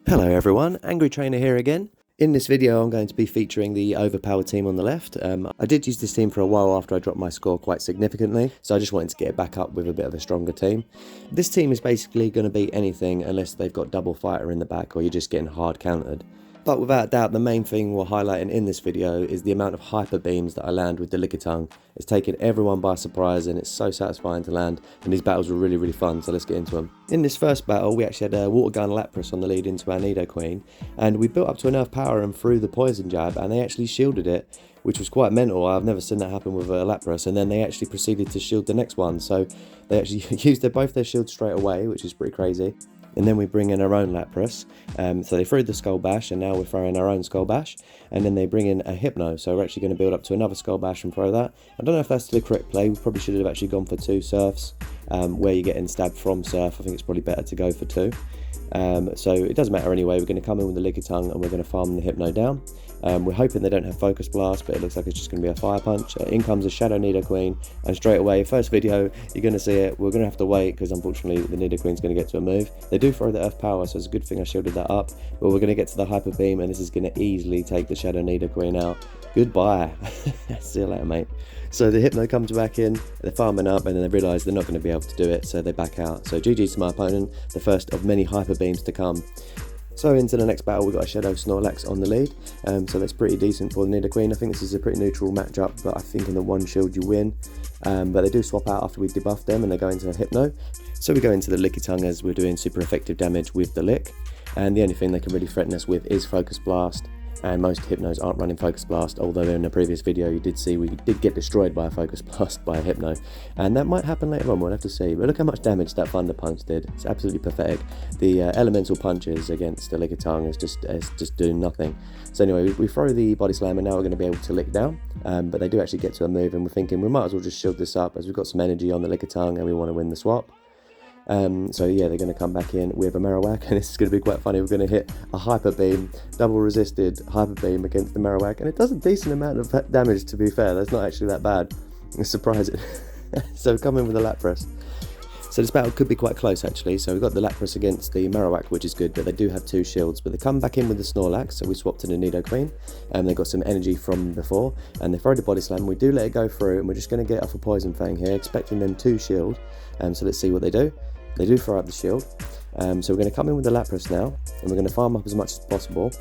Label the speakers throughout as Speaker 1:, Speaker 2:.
Speaker 1: Hello everyone, Angry Trainer here again. In this video I'm going to be featuring the Overpowered team on the left. I did use this team for a while after I dropped my score quite significantly, so I just wanted to get it back up with a bit of a stronger team. This team is basically going to beat anything unless they've got double fighter in the back or you're just getting hard countered. But without doubt, the main thing we're highlighting in this video is the amount of hyper beams that I land with the Lickitung. It's taken everyone by surprise and it's so satisfying to land, and these battles were really fun, so let's get into them. In this first battle, we actually had a water gun Lapras on the lead into our Nidoqueen, and we built up to enough power and threw the poison jab, and they actually shielded it, which was quite mental. I've never seen that happen with a Lapras, and then they actually proceeded to shield the next one, so they actually used both their shields straight away, which is pretty crazy. And then we bring in our own Lapras, so they threw the Skull Bash, and now we're throwing our own Skull Bash, and then they bring in a Hypno, so we're actually going to build up to another Skull Bash and throw that. I don't know if that's the correct play. We probably should have actually gone for 2 Surfs, where you're getting stabbed from Surf. I think it's probably better to go for 2. So it doesn't matter anyway. We're going to come in with the Lickitung and we're going to farm the Hypno down. We're hoping they don't have Focus Blast, but it looks like it's just going to be a Fire Punch. In comes a Shadow Nidoqueen, and straight away, first video, you're going to see it. We're going to have to wait because unfortunately the Nidoqueen's going to get to a move. They do throw the Earth Power, so it's a good thing I shielded that up. But we're going to get to the Hyper Beam, and this is going to easily take the Shadow Nidoqueen out. Goodbye. See you later, mate. So the Hypno comes back in, they're farming up, and then they realise they're not going to be able to do it, so they back out. So GG's to my opponent, the first of many Hyper Beams to come. So into the next battle, we've got a Shadow Snorlax on the lead, so that's pretty decent for the Nidoqueen. I think this is a pretty neutral matchup, but I think in the one shield you win. But they do swap out after we debuff them, and they go into a Hypno. So we go into the Lickitung as we're doing super effective damage with the Lick, and the only thing they can really threaten us with is Focus Blast. And most Hypnos aren't running Focus Blast, although in the previous video you did see we did get destroyed by a Focus Blast by a Hypno. And that might happen later on, we'll have to see. But look how much damage that Thunder Punch did. It's absolutely pathetic. The elemental punches against the Lickitung is just doing nothing. So anyway, we throw the Body Slam, and now we're going to be able to lick down. But they do actually get to a move, and we're thinking we might as well just shield this up as we've got some energy on the Lickitung and we want to win the swap. So yeah, they're going to come back in with a Marowak, and it's going to be quite funny. We're going to hit a Hyper Beam, double resisted Hyper Beam against the Marowak, and it does a decent amount of damage, to be fair. That's not actually that bad. It's surprising. So come in with a Lapras. So this battle could be quite close actually. So we've got the Lapras against the Marowak, which is good, but they do have 2 shields. But they come back in with the Snorlax, so we swap to the Nidoqueen, and they got some energy from before, and they throw the Body Slam. We do let it go through, and we're just going to get off a Poison Fang here, expecting them to shield. So let's see what they do. They do throw out the shield, so we're going to come in with the Lapras now, and we're going to farm up as much as possible.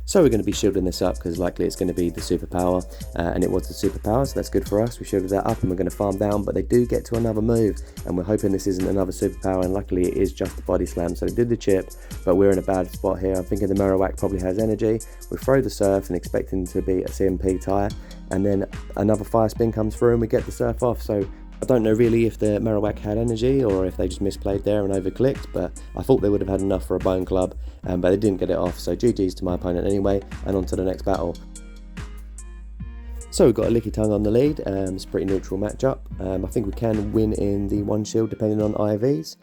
Speaker 1: So we're going to be shielding this up because likely it's going to be the superpower, and it was the superpower, so that's good for us. We shielded that up and we're going to farm down, but they do get to another move, and we're hoping this isn't another superpower, and luckily it is just the Body Slam. So they did the chip, but we're in a bad spot here. I'm thinking the Marowak probably has energy. We throw the Surf and expecting to be a CMP tie, and then another Fire Spin comes through and we get the Surf off. So I don't know really if the Marowak had energy or if they just misplayed there and overclicked, but I thought they would have had enough for a Bone Club, but they didn't get it off, so GG's to my opponent anyway, and on to the next battle. So we've got a Lickitung on the lead. It's a pretty neutral matchup. I think we can win in the one shield depending on IVs,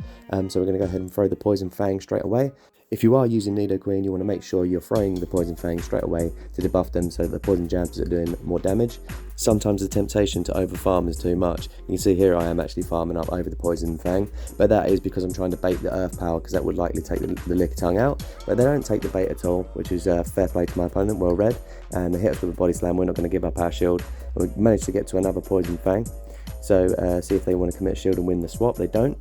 Speaker 1: so we're going to go ahead and throw the Poison Fang straight away. If you are using Nidoqueen, you want to make sure you're throwing the Poison Fang straight away to debuff them so that the Poison Jabs are doing more damage. Sometimes the temptation to over farm is too much. You can see here I am actually farming up over the Poison Fang, but that is because I'm trying to bait the Earth Power, because that would likely take the Lickitung out. But they don't take the bait at all, which is fair play to my opponent, well read. And they hit us with a Body Slam. We're not going to give up our shield. And we managed to get to another Poison Fang. So see if they want to commit a shield and win the swap. They don't.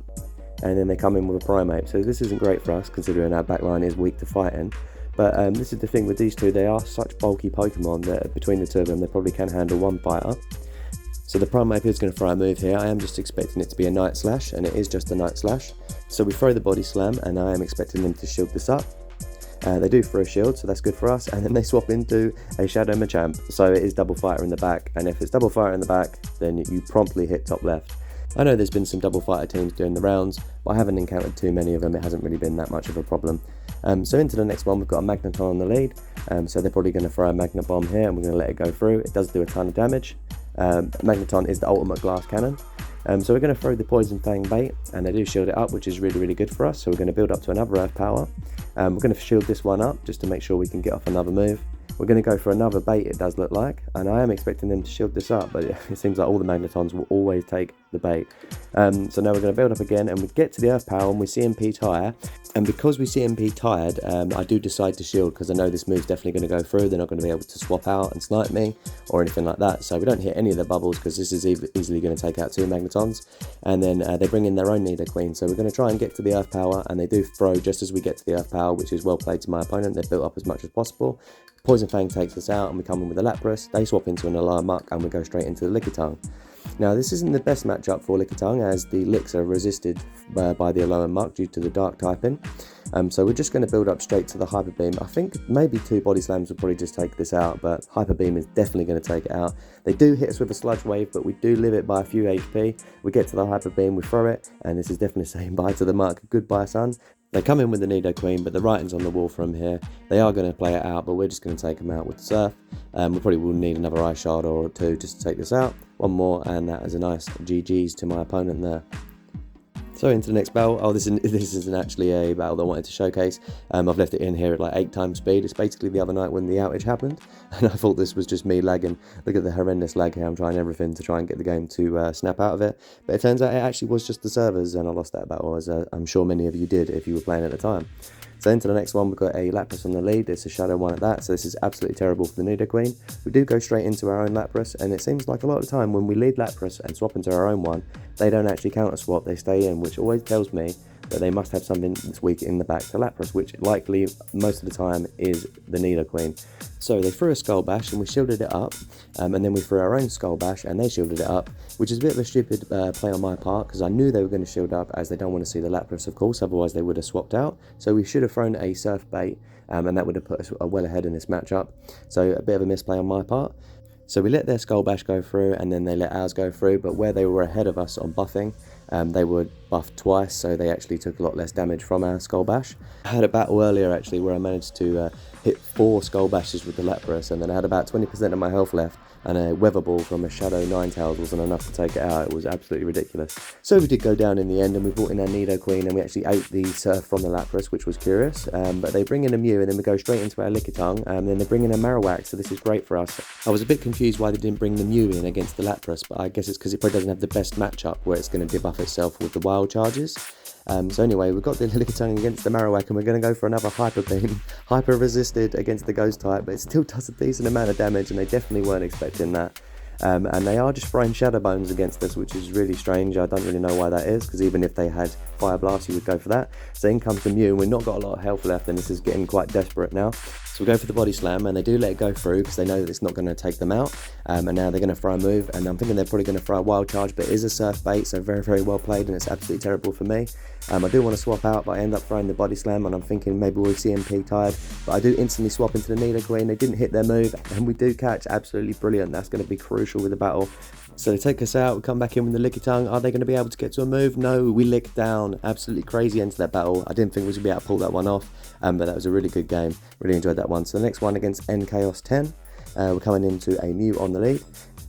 Speaker 1: And then they come in with a Primate, so this isn't great for us considering our backline is weak to fighting. But this is the thing with these two, they are such bulky Pokemon that between the two of them they probably can handle one fighter. So the Primate is going to throw a move here. I am just expecting it to be a Night Slash, and it is just a Night Slash. So we throw the Body Slam, and I am expecting them to shield this up. They do throw a shield, so that's good for us, and then they swap into a Shadow Machamp, so it is double fighter in the back, and if it's double fighter in the back then you promptly hit top left. I know there's been some double fighter teams doing the rounds, but I haven't encountered too many of them. It hasn't really been that much of a problem. So into the next one, we've got a Magneton on the lead. So they're probably going to throw a Magna Bomb here, and we're going to let it go through. It does do a ton of damage. Magneton is the ultimate glass cannon. So we're going to throw the Poison Fang bait, and they do shield it up, which is really, really good for us. So we're going to build up to another Earth Power. We're going to shield this one up just to make sure we can get off another move. We're going to go for another bait, it does look like, and I am expecting them to shield this up, but it seems like all the Magnetons will always take the bait. So now we're going to build up again, and we get to the Earth Power, and we CMP tire, and because we CMP tired, I do decide to shield, because I know this move's definitely going to go through. They're not going to be able to swap out and snipe me, or anything like that, so we don't hit any of the bubbles, because this is easily going to take out 2 Magnetons, and then they bring in their own Nidoqueen, so we're going to try and get to the Earth Power, and they do throw just as we get to the Earth Power, which is well played to my opponent. They've built up as much as possible. Poison Fang takes us out, and we come in with a Lapras. They swap into an Alarm Muck, and we go straight into the Lickitung. Now, this isn't the best matchup for Lickitung, as the Licks are resisted by the Alarm Muck due to the Dark typing. So we're just going to build up straight to the Hyper Beam. I think maybe 2 Body Slams will probably just take this out, but Hyper Beam is definitely going to take it out. They do hit us with a Sludge Wave, but we do live it by a few HP. We get to the Hyper Beam, we throw it, and this is definitely saying bye to the Muck. Goodbye, son. They come in with the Nidoqueen, but the writing's on the wall from here. They are going to play it out, but we're just going to take them out with the Surf. We probably will need another Ice Shard or 2 just to take this out. One more, and that is a nice GG's to my opponent there. So into the next battle. Oh, this isn't actually a battle that I wanted to showcase. I've left it in here at like 8 times speed. It's basically the other night when the outage happened, and I thought this was just me lagging. Look at the horrendous lag here. I'm trying everything to try and get the game to snap out of it, but it turns out it actually was just the servers, and I lost that battle, as I'm sure many of you did if you were playing at the time. So into the next one, we've got a Lapras on the lead. It's a Shadow one at that, so this is absolutely terrible for the Nidoqueen. We do go straight into our own Lapras, and it seems like a lot of the time when we lead Lapras and swap into our own one, they don't actually counter swap, they stay in, which always tells me that they must have something that's weak in the back to Lapras, which likely most of the time is the Nidoqueen. So they threw a Skull Bash and we shielded it up, and then we threw our own Skull Bash and they shielded it up, which is a bit of a stupid play on my part, because I knew they were going to shield up, as they don't want to see the Lapras, of course, otherwise they would have swapped out. So we should have thrown a Surf Bait, and that would have put us well ahead in this matchup. So a bit of a misplay on my part. So we let their Skull Bash go through, and then they let ours go through, but where they were ahead of us on buffing, they were buffed twice, so they actually took a lot less damage from our Skull Bash. I had a battle earlier actually where I managed to hit 4 Skull Bashes with the Lapras, and then I had about 20% of my health left, and a Weather Ball from a Shadow Ninetales wasn't enough to take it out. It was absolutely ridiculous. So we did go down in the end, and we brought in our Nidoqueen, and we actually ate the Surf from the Lapras, which was curious. But they bring in a Mew, and then we go straight into our Lickitung, and then they bring in a Marowak, so this is great for us. I was a bit confused why they didn't bring the Mew in against the Lapras, but I guess it's because it probably doesn't have the best matchup where it's going to debuff itself with the Wild Charges. So anyway, we've got the Lickitung against the Marowak, and we're going to go for another Hyper Beam. Hyper resisted against the Ghost type, but it still does a decent amount of damage, and they definitely weren't expecting that. And they are just throwing Shadow Bones against us, which is really strange. I don't really know why that is, because even if they had Fire Blast, you would go for that. So in comes the Mew, and we've not got a lot of health left, and this is getting quite desperate now. So we go for the Body Slam, and they do let it go through because they know that it's not going to take them out. And now they're going to throw a move, and I'm thinking they're probably going to throw a Wild Charge, but it is a Surf Bait, so very, very well played, and it's absolutely terrible for me. I do want to swap out, but I end up throwing the Body Slam, and I'm thinking maybe we'll CMP tired, but I do instantly swap into the Nidoqueen. They didn't hit their move, and we do catch. Absolutely brilliant. That's going to be crucial with the battle. So they take us out, we come back in with the Lickitung. Are they going to be able to get to a move? No, we licked down. Absolutely crazy into that battle. I didn't think we was going to be able to pull that one off, but that was a really good game. Really enjoyed that one. So the next one against N Chaos 10, we're coming into a Mew on the lead.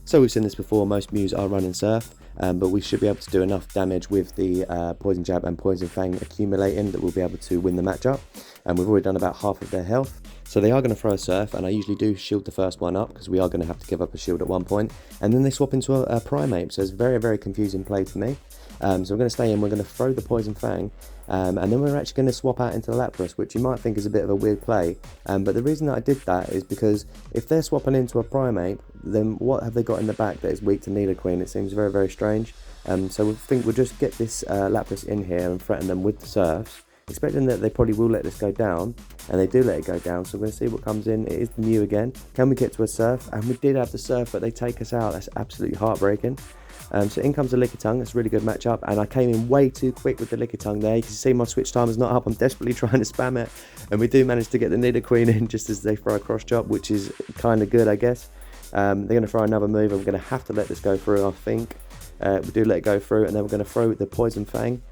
Speaker 1: So we've seen this before, most Mews are running Surf, but we should be able to do enough damage with the Poison Jab and Poison Fang accumulating that we'll be able to win the matchup. And we've already done about half of their health. So they are going to throw a Surf, and I usually do shield the first one up because we are going to have to give up a shield at one point. And then they swap into a Primeape, so it's very, very confusing play to me. So we're going to stay in, we're going to throw the Poison Fang, and then we're actually going to swap out into the Lapras, which you might think is a bit of a weird play. But the reason that I did that is because if they're swapping into a Primeape, then what have they got in the back that is weak to Nidoqueen? It seems very, very strange. So we think we'll just get this Lapras in here and threaten them with the Surfs, expecting that they probably will let this go down, and they do let it go down. So we're going to see what comes in. It is the Mew again. Can we get to a Surf? And we did have the Surf, but they take us out. That's absolutely heartbreaking. So in comes the Lickitung. That's a really good matchup, and I came in way too quick with the Lickitung there. You can see my switch time is not up. I'm desperately trying to spam it, and we do manage to get the Nidoqueen in just as they throw a cross chop, which is kind of good, I guess. They're going to throw another move, and we're going to have to let this go through, I think. We do let it go through, and then we're going to throw the Poison Fang.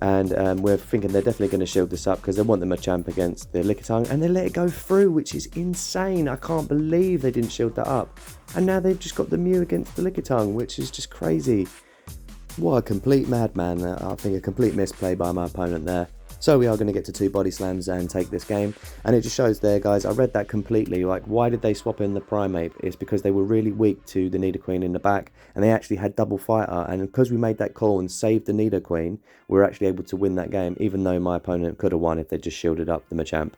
Speaker 1: And we're thinking they're definitely going to shield this up because they want the Machamp against the Lickitung, and they let it go through, which is insane. I can't believe they didn't shield that up. And now they've just got the Mew against the Lickitung, which is just crazy. What a complete madman. I think a complete misplay by my opponent there. So we are going to get to 2 body slams and take this game. And it just shows there, guys, I read that completely. Like, why did they swap in the Primeape? It's because they were really weak to the Nidoqueen in the back, and they actually had double fighter. And because we made that call and saved the Nidoqueen, we were actually able to win that game, even though my opponent could have won if they just shielded up the Machamp.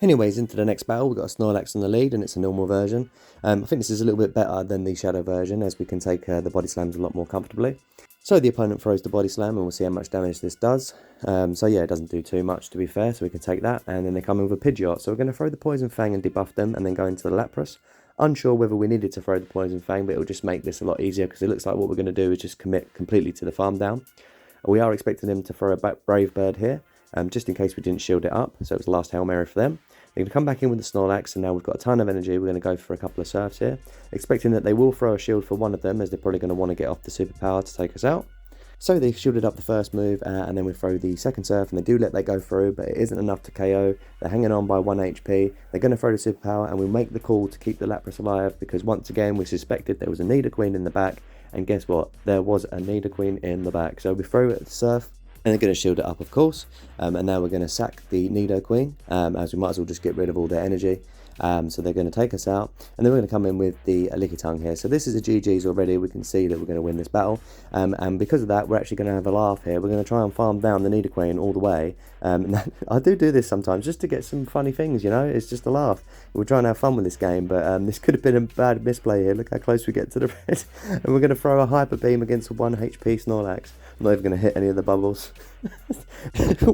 Speaker 1: Anyways, into the next battle, we've got a Snorlax on the lead, and it's a normal version. I think this is a little bit better than the Shadow version, as we can take the body slams a lot more comfortably. So the opponent throws the body slam, and we'll see how much damage this does. So yeah, it doesn't do too much, to be fair, so we can take that. And then they come in with a Pidgeot, so we're going to throw the Poison Fang and debuff them, and then go into the Lapras. Unsure whether we needed to throw the Poison Fang, but it'll just make this a lot easier, because it looks like what we're going to do is just commit completely to the farm down. We are expecting them to throw a Brave Bird here, just in case we didn't shield it up, so it was the last Hail Mary for them. They're going to come back in with the Snorlax, and now we've got a ton of energy. We're going to go for a couple of surfs here, expecting that they will throw a shield for one of them, as they're probably going to want to get off the Superpower to take us out. So they shielded up the first move, and then we throw the second surf, and they do let that go through, but it isn't enough to KO. They're hanging on by 1 HP. They're going to throw the Superpower, and we make the call to keep the Lapras alive, because once again we suspected there was a Nidoqueen in the back, and guess what? There was a Nidoqueen in the back. So we throw it at the surf, and they're going to shield it up, of course, and now we're going to sack the Nidoqueen, as we might as well just get rid of all their energy. So they're going to take us out, and then we're going to come in with the Lickitung here. So this is a GG's already. We can see that we're going to win this battle, and because of that, we're actually going to have a laugh here. We're going to try and farm down the Nidoqueen all the way. And I do this sometimes just to get some funny things, you know. It's just a laugh. We're trying to have fun with this game, but this could have been a bad misplay here. Look how close we get to the red, and we're going to throw a Hyper Beam against a 1 HP Snorlax. I'm not even going to hit any of the bubbles.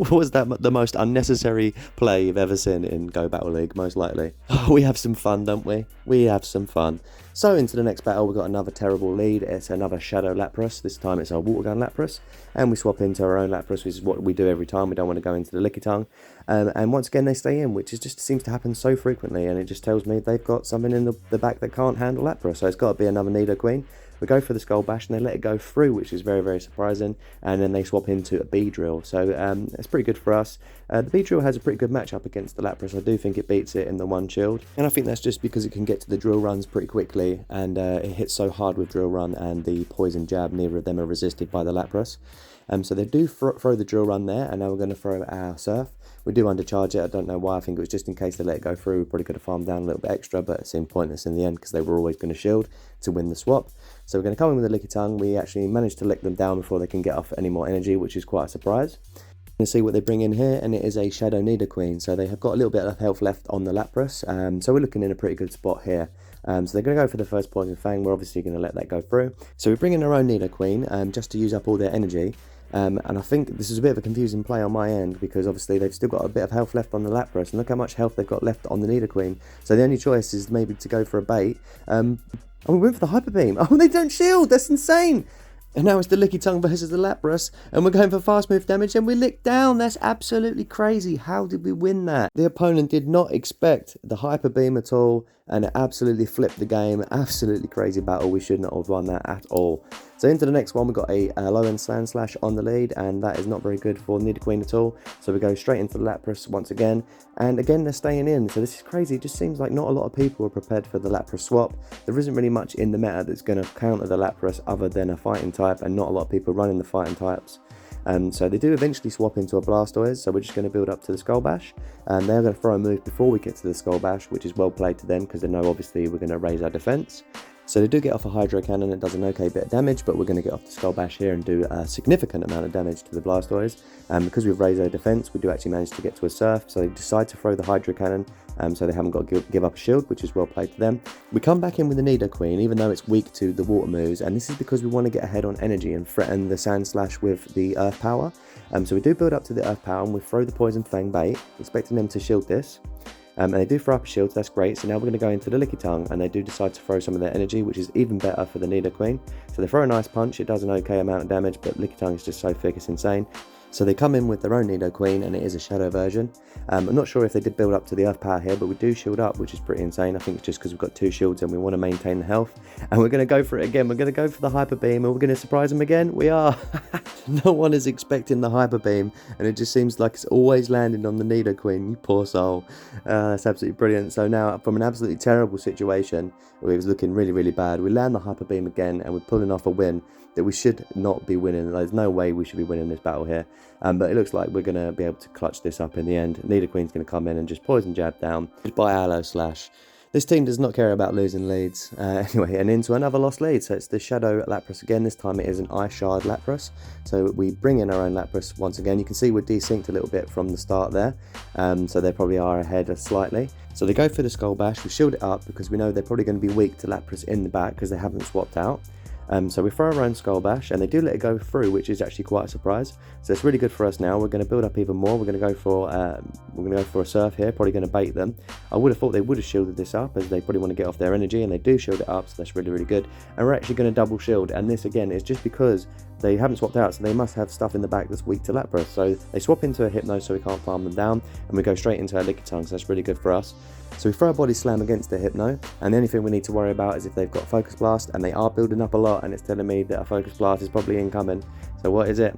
Speaker 1: Was that the most unnecessary play you've ever seen in Go Battle League? Most likely. Oh, we have some fun, don't we? We have some fun. So into the next battle, we've got another terrible lead. It's another Shadow Lapras. This time it's our Water Gun Lapras, and we swap into our own Lapras, which is what we do every time. We don't want to go into the Lickitung, and once again they stay in, which just seems to happen so frequently, and it just tells me they've got something in the back that can't handle Lapras. So it's got to be another Nidoqueen. We go for the Skull Bash, and they let it go through, which is very, very surprising. And then they swap into a Beedrill. So it's pretty good for us. The Beedrill has a pretty good matchup against the Lapras. I do think it beats it in the one shield. And I think that's just because it can get to the drill runs pretty quickly. And it hits so hard with drill run and the poison jab. Neither of them are resisted by the Lapras. So they do throw the drill run there. And now we're going to throw our Surf. We do undercharge it. I don't know why. I think it was just in case they let it go through. We probably could have farmed down a little bit extra, but it seemed pointless in the end because they were always going to shield to win the swap. So we're going to come in with a Lickitung. We actually managed to lick them down before they can get off any more energy, which is quite a surprise. Going to see what they bring in here, and it is a Shadow Nidoqueen. So they have got a little bit of health left on the Lapras. So we're looking in a pretty good spot here. So they're going to go for the first Poison Fang. We're obviously going to let that go through. So we bring in our own Nidoqueen just to use up all their energy. And I think this is a bit of a confusing play on my end, because obviously they've still got a bit of health left on the Lapras, and look how much health they've got left on the Nidoqueen. So the only choice is maybe to go for a bait. And we went for the Hyper Beam. Oh, they don't shield! That's insane! And now it's the Lickitung versus the Lapras, and we're going for fast move damage, and we lick down. That's absolutely crazy. How did we win that? The opponent did not expect the Hyper Beam at all, and it absolutely flipped the game. Absolutely crazy battle. We should not have won that at all. So into the next one, we've got a low-end Sand Slash on the lead, and that is not very good for Nidoqueen at all. So we go straight into the Lapras once again, and again they're staying in. So this is crazy. It just seems like not a lot of people are prepared for the Lapras swap. There isn't really much in the meta that's going to counter the Lapras other than a fighting type, and not a lot of people running the fighting types. So they do eventually swap into a Blastoise, so we're just going to build up to the Skull Bash, and they're going to throw a move before we get to the Skull Bash, which is well played to them because they know obviously we're going to raise our defense. So they do get off a Hydro Cannon. It does an okay bit of damage, but we're going to get off the Skull Bash here and do a significant amount of damage to the Blastoise. Because we've raised our defense, we do actually manage to get to a Surf, so they decide to throw the Hydro Cannon, so they haven't got to give up a shield, which is well played to them. We come back in with the Nidoqueen, even though it's weak to the water moves, and this is because we want to get ahead on energy and threaten the Sand Slash with the Earth Power. So we do build up to the Earth Power, and we throw the Poison Fang bait, expecting them to shield this. And they do throw up a shield, so that's great. So now we're going to go into the Lickitung, and they do decide to throw some of their energy, which is even better for the Nidoqueen. So they throw a nice punch. It does an okay amount of damage, but Lickitung is just so thick, it's insane. So they come in with their own Nidoqueen, and it is a shadow version. I'm not sure if they did build up to the earth power here, but we do shield up, which is pretty insane. I think it's just because we've got 2 shields and we want to maintain the health. And we're going to go for it again. We're going to go for the Hyper Beam, and we're going to surprise them again. We are. No one is expecting the Hyper Beam, and it just seems like it's always landing on the Nidoqueen. You poor soul. That's absolutely brilliant. So now, from an absolutely terrible situation, where it was looking really, really bad, we land the Hyper Beam again, and we're pulling off a win that we should not be winning. There's no way we should be winning this battle here. But it looks like we're going to be able to clutch this up in the end. Nidoqueen's going to come in and just poison jab down. Goodbye, Aloe Slash. This team does not care about losing leads. Anyway, and into another lost lead. So it's the Shadow Lapras again. This time it is an Ice Shard Lapras. So we bring in our own Lapras once again. You can see we're desynced a little bit from the start there. So they probably are ahead slightly. So they go for the Skull Bash. We shield it up because we know they're probably going to be weak to Lapras in the back because they haven't swapped out. So we throw our own Skull Bash, and they do let it go through, which is actually quite a surprise. So it's really good for us now. We're going to build up even more. We're going to go for a Surf here, probably going to bait them. I would have thought they would have shielded this up, as they probably want to get off their energy, and they do shield it up, so that's really, really good. And we're actually going to double shield, and this again is just because they haven't swapped out, so they must have stuff in the back that's weak to Lapras. So they swap into a Hypno so we can't farm them down, and we go straight into our Lickitung, so that's really good for us. So we throw a Body Slam against the Hypno, and the only thing we need to worry about is if they've got Focus Blast, and they are building up a lot, and it's telling me that a Focus Blast is probably incoming. So what is it?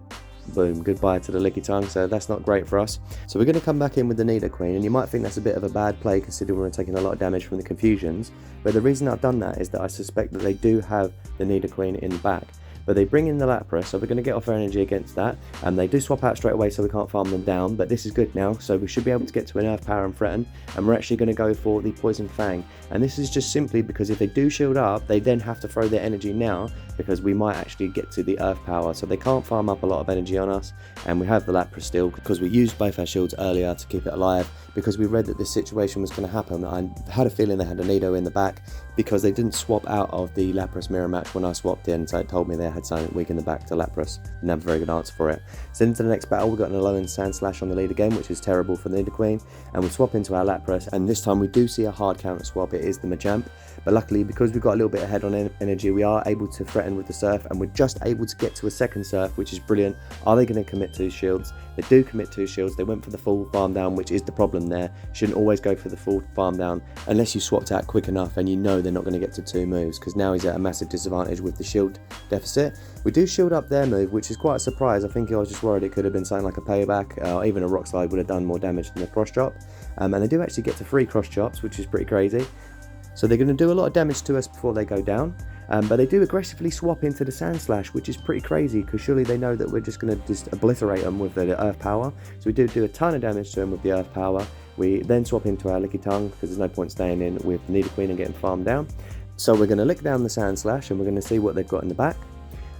Speaker 1: Boom, goodbye to the Lickitung, so that's not great for us. So we're going to come back in with the Nidoqueen, and you might think that's a bit of a bad play considering we're taking a lot of damage from the confusions, but the reason I've done that is that I suspect that they do have the Nidoqueen in the back. But they bring in the Lapras, so we're going to get off our energy against that, and they do swap out straight away so we can't farm them down, but this is good now, so we should be able to get to an Earth Power and threaten, and we're actually going to go for the Poison Fang, and this is just simply because if they do shield up, they then have to throw their energy now, because we might actually get to the Earth Power, so they can't farm up a lot of energy on us, and we have the Lapras still, because we used both our shields earlier to keep it alive, because we read that this situation was going to happen. I had a feeling they had a Nido in the back, because they didn't swap out of the Lapras mirror match when I swapped in, so it told me they had something weak in the back to Lapras. Didn't have a very good answer for it. So into the next battle, we've got an Alolan Sand Slash on the lead again, which is terrible for the Nidoqueen, and we swap into our Lapras, and this time we do see a hard counter swap. It is the Machamp, but luckily because we've got a little bit ahead on energy, we are able to threaten with the Surf, and we're just able to get to a second Surf, which is brilliant. Are they going to commit 2 shields? They do commit 2 shields. They went for the full farm down, which is the problem there. Shouldn't always go for the full farm down unless you swapped out quick enough and you know they're not going to get to 2 moves, because now he's at a massive disadvantage with the shield deficit. We do shield up their move, which is quite a surprise. I think I was just worried it could have been something like a Payback, or even a Rock Slide would have done more damage than the Cross Chop. And they do actually get to 3 Cross Chops, which is pretty crazy. So they're going to do a lot of damage to us before they go down. But they do aggressively swap into the Sand Slash, which is pretty crazy, because surely they know that we're just going to just obliterate them with the Earth Power. So we do a ton of damage to them with the Earth Power. We then swap into our Lickitung, because there's no point staying in with the Nidoqueen and getting farmed down. So we're going to lick down the Sand Slash, and we're going to see what they've got in the back.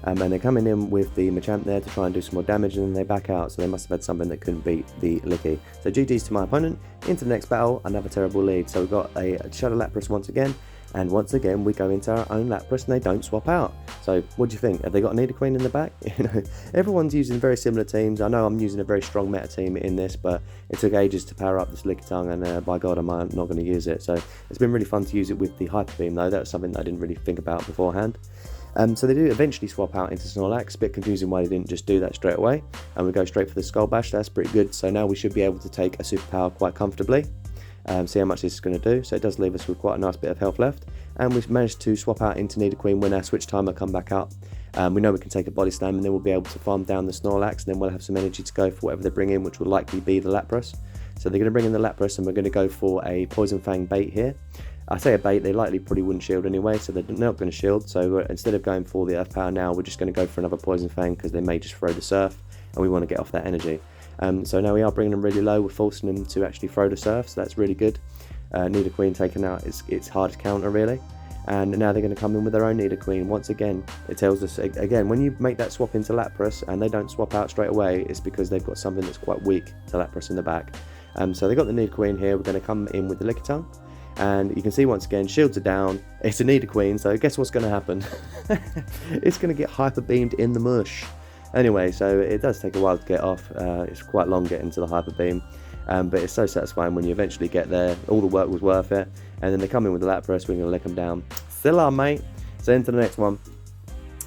Speaker 1: And they're coming in with the Machamp there to try and do some more damage, and then they back out, so they must have had something that couldn't beat the Licky. So GG's to my opponent. Into the next battle, another terrible lead. So we've got a Shadow Lapras once again, and once again we go into our own Lapras and they don't swap out. So what do you think? Have they got a Nidoqueen in the back? You know, everyone's using very similar teams. I know I'm using a very strong meta team in this, but it took ages to power up this Lickitung, and by God, I'm not going to use it. So it's been really fun to use it with the Hyper Beam though. That was something that I didn't really think about beforehand. So they do eventually swap out into Snorlax. Bit confusing why they didn't just do that straight away. And we go straight for the Skull Bash. That's pretty good. So now we should be able to take a superpower quite comfortably. See how much this is going to do. So it does leave us with quite a nice bit of health left. And we've managed to swap out into Nidoqueen when our switch timer come back up. We know we can take a Body Slam, and then we'll be able to farm down the Snorlax, and then we'll have some energy to go for whatever they bring in, which will likely be the Lapras. So they're going to bring in the Lapras, and we're going to go for a Poison Fang bait here. I say a bait, they likely probably wouldn't shield anyway, so they're not going to shield. So instead of going for the Earth Power now, we're just going to go for another Poison Fang, because they may just throw the Surf, and we want to get off that energy. So now we are bringing them really low. We're forcing them to actually throw the Surf, so that's really good. Nidoqueen taken out its hardest counter really. And now they're going to come in with their own Nidoqueen. Once again, it tells us, again, when you make that swap into Lapras and they don't swap out straight away, it's because they've got something that's quite weak to Lapras in the back. So they've got the Nidoqueen here. We're going to come in with the Lickitung. And you can see once again, shields are down. It's a Nidoqueen, so guess what's going to happen? It's going to get hyper beamed in the mush. Anyway, so it does take a while to get off. It's quite long getting to the hyper beam. But it's so satisfying when you eventually get there. All the work was worth it. And then they come in with the Lapras. We're going to lick them down. Still on, mate. So into the next one.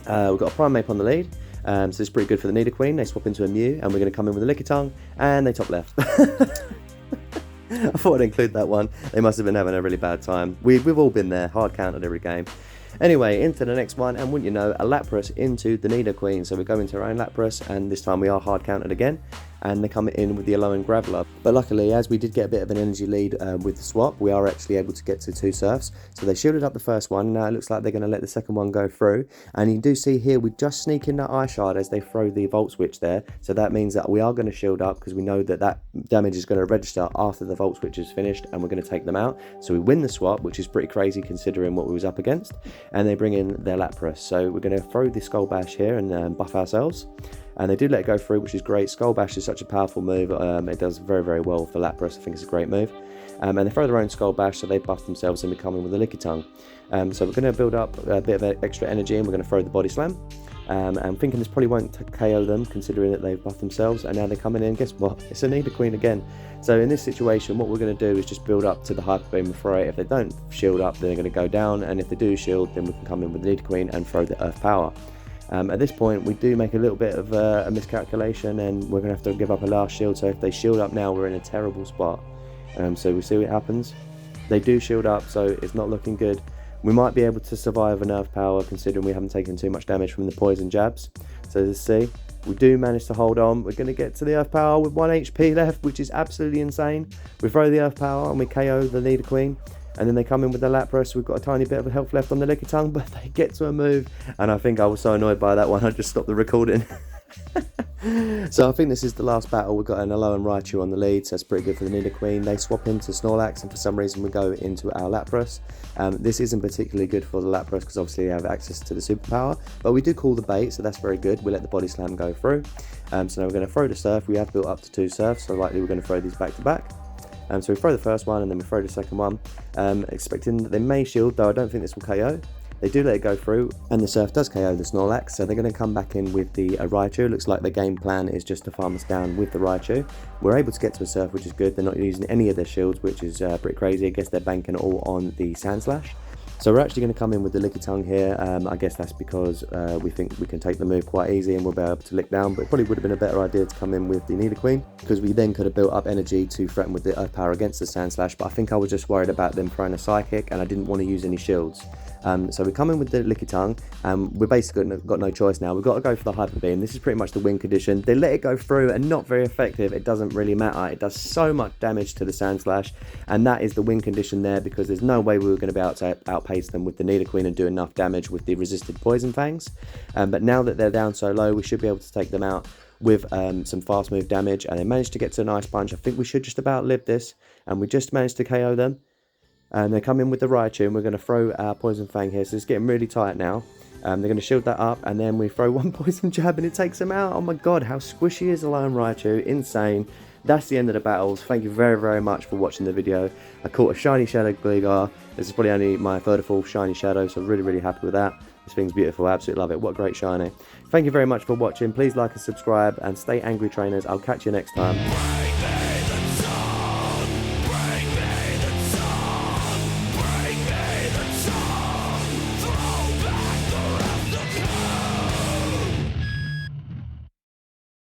Speaker 1: We've got a Primeape on the lead. So it's pretty good for the Nidoqueen. They swap into a Mew, and we're going to come in with a Lickitung, and they top left. I thought I'd include that one. They must have been having a really bad time. We've all been there, hard counted every game. Anyway, into the next one, and wouldn't you know, a Lapras into the Nidoqueen. So we go into our own Lapras, and this time we are hard counted again, and they come in with the Alolan Graveler. But luckily, as we did get a bit of an energy lead with the swap, we are actually able to get to 2 Surfs. So they shielded up the first one. Now it looks like they're going to let the second one go through. And you do see here, we just sneak in that Ice Shard as they throw the Volt Switch there. So that means that we are going to shield up, because we know that that damage is going to register after the Volt Switch is finished, and we're going to take them out. So we win the swap, which is pretty crazy considering what we was up against. And they bring in their Lapras. So we're going to throw the Skull Bash here and buff ourselves. And they did let it go through, which is great. Skull Bash is such a powerful move. It does very, very well for Lapras. I think it's a great move. And they throw their own Skull Bash, so they buff themselves and become in with a Lickitung. So we're going to build up a bit of extra energy, and we're going to throw the Body Slam. I'm thinking this probably won't KO them, considering that they've buffed themselves. And now they're coming in, guess what? It's a Nidoqueen again. So in this situation, what we're going to do is just build up to the Hyper Beam and throw it. If they don't shield up, then they're going to go down. And if they do shield, then we can come in with the Nidoqueen and throw the Earth Power. At this point, we do make a little bit of a miscalculation, and we're going to have to give up a last shield. So if they shield up now, we're in a terrible spot. So we see what happens. They do shield up, so it's not looking good. We might be able to survive an Earth Power, considering we haven't taken too much damage from the poison jabs. So let's see. We do manage to hold on. We're going to get to the Earth Power with 1 HP left, which is absolutely insane. We throw the Earth Power and we KO the Nidoqueen. And then they come in with the Lapras. We've got a tiny bit of health left on the Lickitung, but they get to a move. And I think I was so annoyed by that one, I just stopped the recording. So I think this is the last battle. We've got an Alolan Raichu on the lead, so that's pretty good for the Nidoqueen. They swap into Snorlax, and for some reason we go into our Lapras. This isn't particularly good for the Lapras, because obviously we have access to the superpower, but we do call the bait, so that's very good. We let the Body Slam go through. So now we're going to throw the Surf. We have built up to 2 Surfs, so likely we're going to throw these back to back. So we throw the first one, and then we throw the second one, expecting that they may shield, though I don't think this will KO. They do let it go through, and the Surf does KO the Snorlax, so they're going to come back in with the Raichu. Looks like the game plan is just to farm us down with the Raichu. We're able to get to a Surf, which is good. They're not using any of their shields, which is pretty crazy. I guess they're banking all on the Sand Slash. So we're actually going to come in with the Lickitung here. I guess that's because we think we can take the move quite easy and we'll be able to lick down, but it probably would have been a better idea to come in with the Nidoqueen, because we then could have built up energy to threaten with the Earth Power against the Sand Slash, but I think I was just worried about them throwing a Psychic, and I didn't want to use any shields. So we come in with the Lickitung, and we're basically got no choice now. We've got to go for the Hyper Beam. This is pretty much the win condition. They let it go through, and not very effective. It doesn't really matter. It does so much damage to the Sand Slash, and that is the win condition there, because there's no way we were going to be able to outpace them with the Nidoqueen and do enough damage with the resisted Poison Fangs. But now that they're down so low, we should be able to take them out with some fast move damage, and they managed to get to an Ice Punch. I think we should just about live this, and we just managed to KO them. And they come in with the Raichu, and we're going to throw our Poison Fang here, so it's getting really tight now. They're going to shield that up, and then we throw one Poison Jab and it takes them out. Oh my god, how squishy is Alolan Raichu, insane. That's the end of the battles. Thank you very, very much for watching the video. I caught a shiny Shadow Gligar. This is probably only my third or fourth shiny Shadow, so really, really happy with that. This thing's beautiful, I absolutely love it. What a great shiny. Thank you very much for watching. Please like and subscribe, and stay angry, trainers. I'll catch you next time.